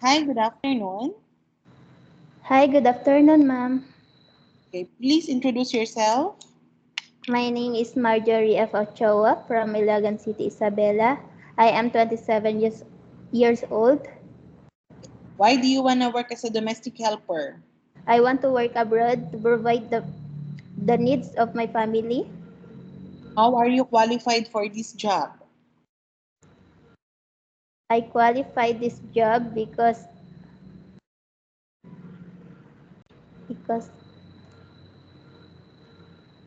Hi, good afternoon. Hi, good afternoon, ma'am. Okay, please introduce yourself. My name is Marjorie F. Ochoa from Ilagan City, Isabela. I am 27 years old. Why do you want to work as a domestic helper? I want to work abroad to provide the needs of my family. How are you qualified for this job? I qualified this job because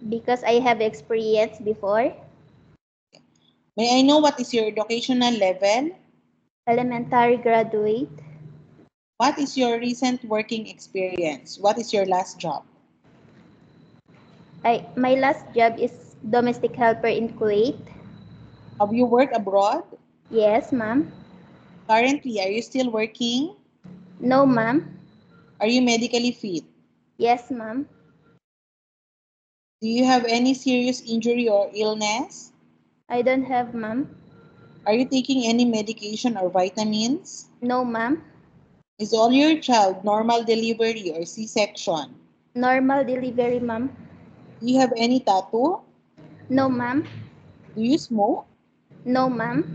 because I have experience before. May I know what is your educational level? Elementary graduate. What is your recent working experience? What is your last job? My last job is domestic helper in Kuwait. Have you worked abroad? Yes, ma'am. Currently, are you still working? No, ma'am. Are you medically fit? Yes, ma'am. Do you have any serious injury or illness? I don't have, ma'am. Are you taking any medication or vitamins? No, ma'am. Is all your child normal delivery or C-section? Normal delivery, ma'am. Do you have any tattoo? No, ma'am. Do you smoke? No, ma'am.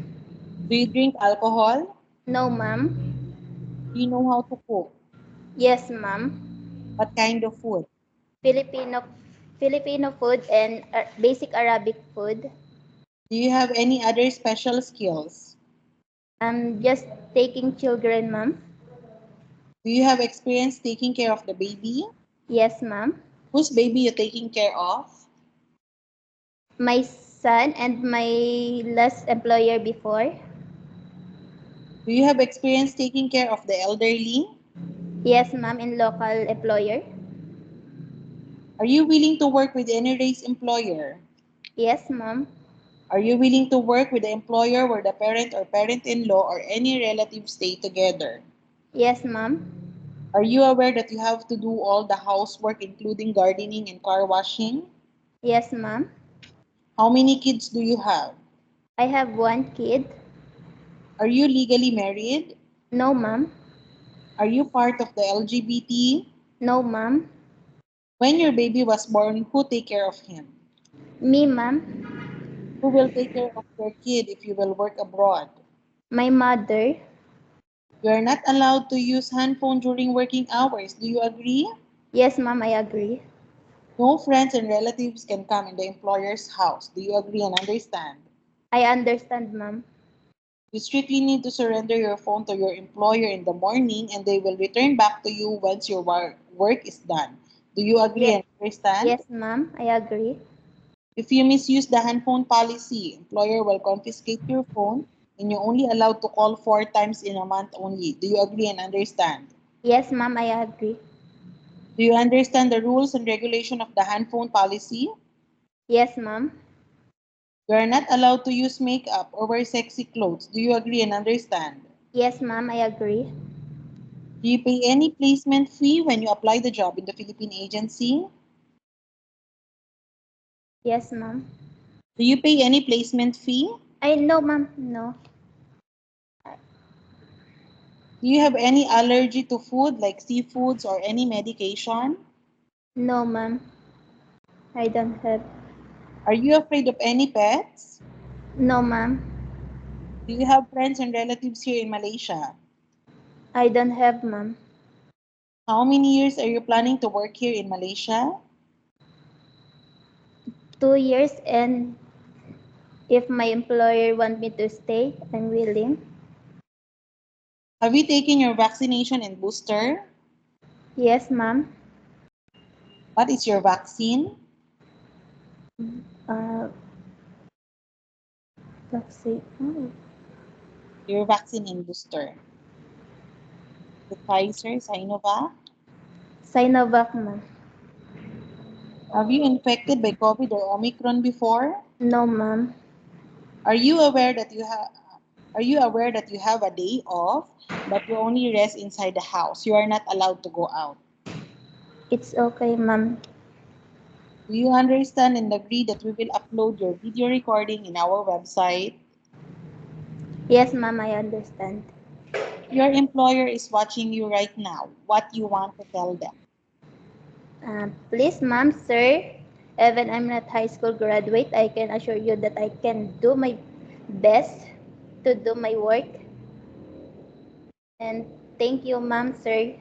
Do you drink alcohol? No, ma'am. Do you know how to cook? Yes, ma'am. What kind of food? Filipino Filipino food and basic Arabic food. Do you have any other special skills? I'm just taking children, ma'am. Do you have experience taking care of the baby? Yes, ma'am. Whose baby you taking care of? My son and my last employer before. Do you have experience taking care of the elderly? Yes, ma'am, in local employer. Are you willing to work with any race employer? Yes, ma'am. Are you willing to work with the employer where the parent or parent-in-law or any relative stay together? Yes, ma'am. Are you aware that you have to do all the housework including gardening and car washing? Yes, ma'am. How many kids do you have? I have one kid. Are you legally married? No, ma'am. Are you part of the LGBT? No, ma'am. When your baby was born, who take care of him? Me, ma'am. Who will take care of your kid if you will work abroad? My mother. You are not allowed to use handphone during working hours. Do you agree? Yes, ma'am, I agree. No friends and relatives can come in the employer's house. Do you agree and understand? I understand, ma'am. You strictly need to surrender your phone to your employer in the morning and they will return back to you once your work is done. Do you agree Yes, and understand? yes, ma'am, I agree. If you misuse the handphone policy, employer will confiscate your phone and you're only allowed to call 4 times in a month only. Do you agree and understand? Yes, ma'am, I agree. Do you understand the rules and regulation of the handphone policy? Yes, ma'am. You are not allowed to use makeup or wear sexy clothes. Do you agree and understand? Yes, ma'am, I agree. Do you pay any placement fee when you apply the job in the Philippine agency? Yes, ma'am. Do you pay any placement fee? I no, ma'am, no. Do you have any allergy to food like seafoods or any medication? No, ma'am, I don't have. Are you afraid of any pets? No, ma'am, Do you have friends and relatives here in Malaysia? I don't have, ma'am. How many years are you planning to work here in Malaysia? 2 years, and if my employer want me to stay, I'm willing. Have you taken your vaccination and booster? Yes, ma'am. What is your vaccine? Uh, vaccine. Oh, Your vaccine and booster. The Pfizer, Sinovac. Sinovac, ma'am. Have you infected by COVID or Omicron before? No, ma'am. Are you aware that you have a day off, but you only rest inside the house? You are not allowed to go out. It's okay, ma'am. Do you understand and agree that we will upload your video recording in our website? Yes, ma'am, I understand. your employer is watching you right now, what you want to tell them? Please, ma'am, sir, even I'm not high school graduate, I can assure you that I can do my best to do my work. And thank you, ma'am, sir.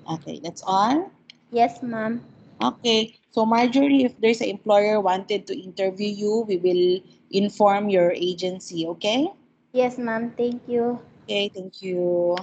Okay, that's all? Yes, ma'am. Okay, so Marjorie, if there's an employer wanted to interview you, we will inform your agency, okay? Yes, ma'am. Thank you. Okay, thank you.